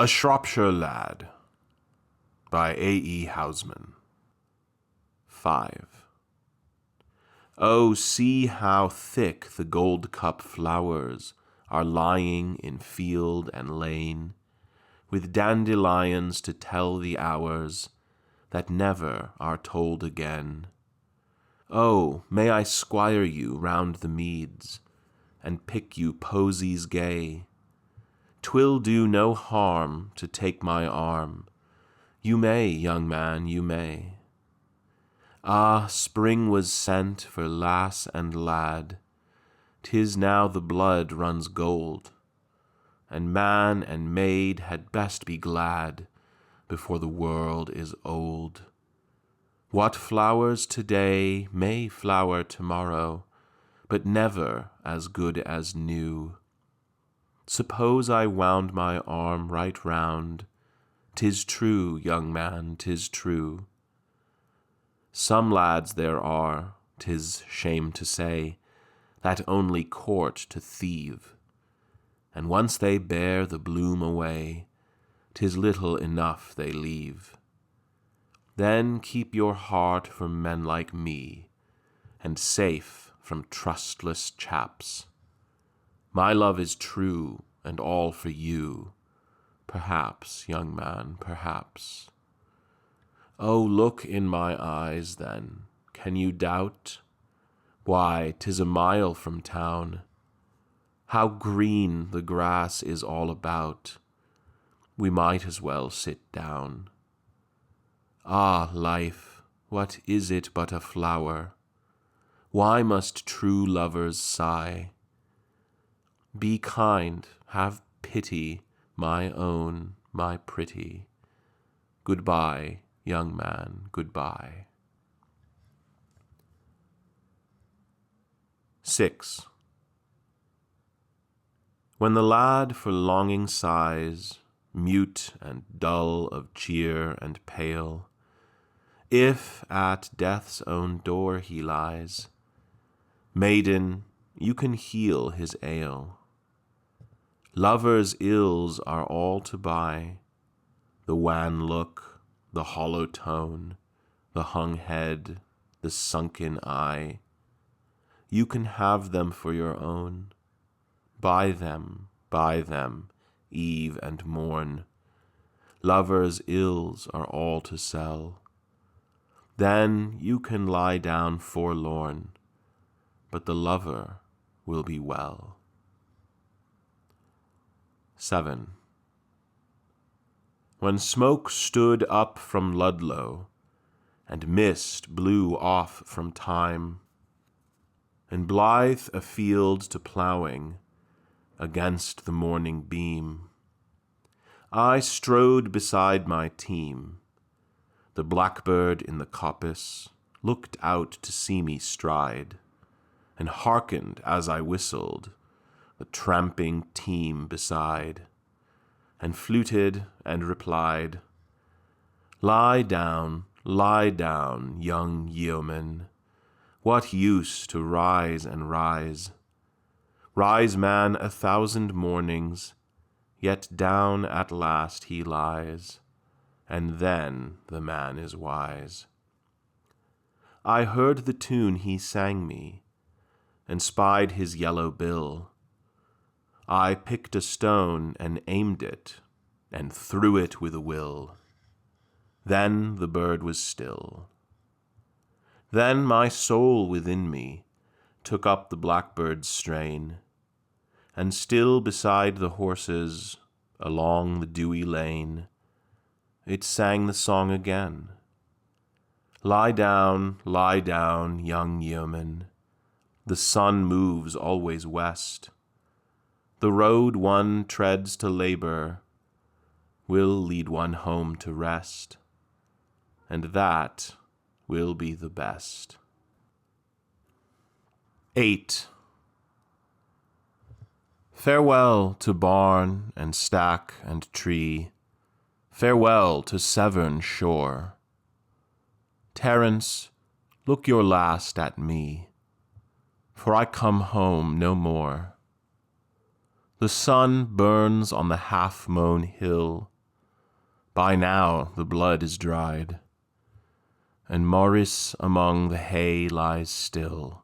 A Shropshire Lad by A. Housman. 5. Oh, see how thick the gold cup flowers are lying in field and lane, with dandelions to tell the hours that never are told again. Oh, may I squire you round the meads, and pick you posies gay. 'Twill do no harm to take my arm. You may, young man, you may. Ah, spring was sent for lass and lad. 'Tis now the blood runs gold, and man and maid had best be glad before the world is old. What flowers today may flower tomorrow, but never as good as new. Suppose I wound my arm right round. 'Tis true, young man, 'tis true. Some lads there are, 'tis shame to say, that only court to thieve, and once they bear the bloom away, 'tis little enough they leave. Then keep your heart for men like me, and safe from trustless chaps. My love is true, and all for you, perhaps, young man, perhaps. Oh, look in my eyes, then, can you doubt? Why, 'tis a mile from town. How green the grass is all about! We might as well sit down. Ah, life, what is it but a flower? Why must true lovers sigh? Be kind, have pity, my own, my pretty. Goodbye, young man, goodbye. 6. When the lad for longing sighs, mute and dull of cheer and pale, if at death's own door he lies, maiden, you can heal his ail. Lovers' ills are all to buy, the wan look, the hollow tone, the hung head, the sunken eye. You can have them for your own. Buy them, eve and morn. Lovers' ills are all to sell. Then you can lie down forlorn, but the lover will be well. 7. When smoke stood up from Ludlow, and mist blew off from Time, and blithe afield to ploughing against the morning beam, I strode beside my team. The blackbird in the coppice looked out to see me stride, and hearkened as I whistled the tramping team beside, and fluted and replied, lie down, young yeoman. What use to rise and rise? Rise man 1,000 mornings, yet down at last he lies, and then the man is wise. I heard the tune he sang me, and spied his yellow bill. I picked a stone and aimed it, and threw it with a will. Then the bird was still. Then my soul within me took up the blackbird's strain, and still beside the horses, along the dewy lane, it sang the song again. Lie down, young yeoman. The sun moves always west. The road one treads to labor will lead one home to rest, and that will be the best. 8. Farewell to barn and stack and tree, farewell to Severn shore. Terence, look your last at me, for I come home no more. The sun burns on the half-mown hill. By now the blood is dried, and Maurice among the hay lies still,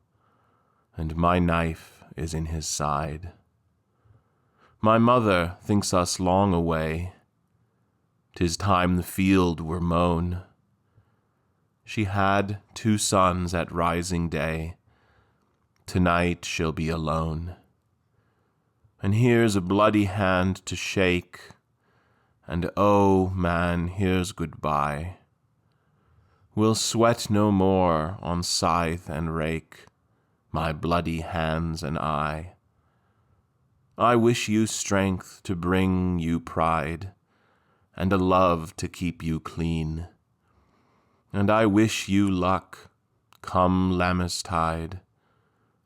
and my knife is in his side. My mother thinks us long away. 'Tis time the field were mown. She had 2 sons at rising day. Tonight she'll be alone. And here's a bloody hand to shake, and oh, man, here's goodbye. We'll sweat no more on scythe and rake, my bloody hands and I. I wish you strength to bring you pride, and a love to keep you clean. And I wish you luck, come Lammastide,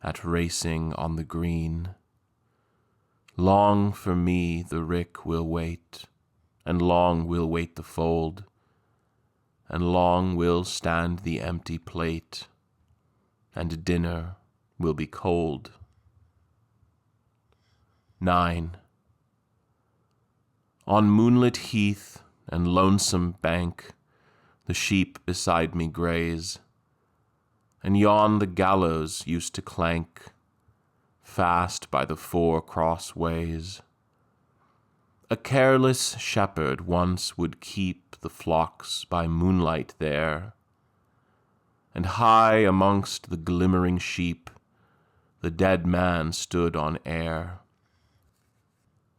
at racing on the green. Long for me the rick will wait, and long will wait the fold, and long will stand the empty plate, and dinner will be cold. 9. On moonlit heath and lonesome bank the sheep beside me graze, and yon the gallows used to clank fast by the 4 cross ways. A careless shepherd once would keep the flocks by moonlight there, and high amongst the glimmering sheep the dead man stood on air.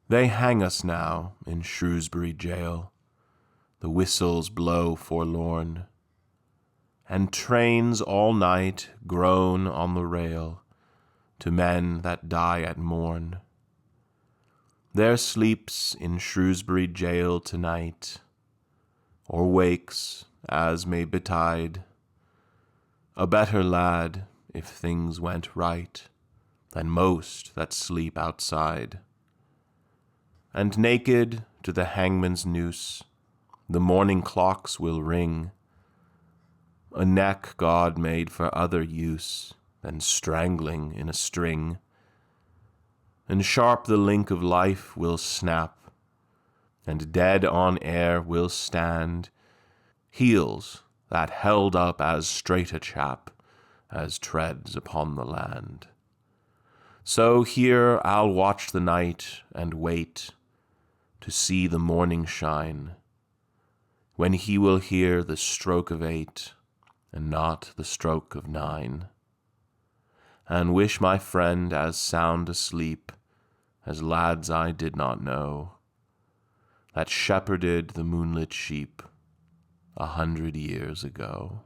They hang us now in Shrewsbury jail, the whistles blow forlorn, and trains all night groan on the rail to men that die at morn. There sleeps in Shrewsbury jail tonight, or wakes, as may betide, a better lad, if things went right, than most that sleep outside. And naked to the hangman's noose the morning clocks will ring, a neck God made for other use than strangling in a string. And sharp the link of life will snap, and dead on air will stand heels that held up as straight a chap as treads upon the land. So here I'll watch the night and wait to see the morning shine, when he will hear the stroke of 8 and not the stroke of 9, and wish my friend as sound asleep as lads I did not know, that shepherded the moonlit sheep 100 years ago.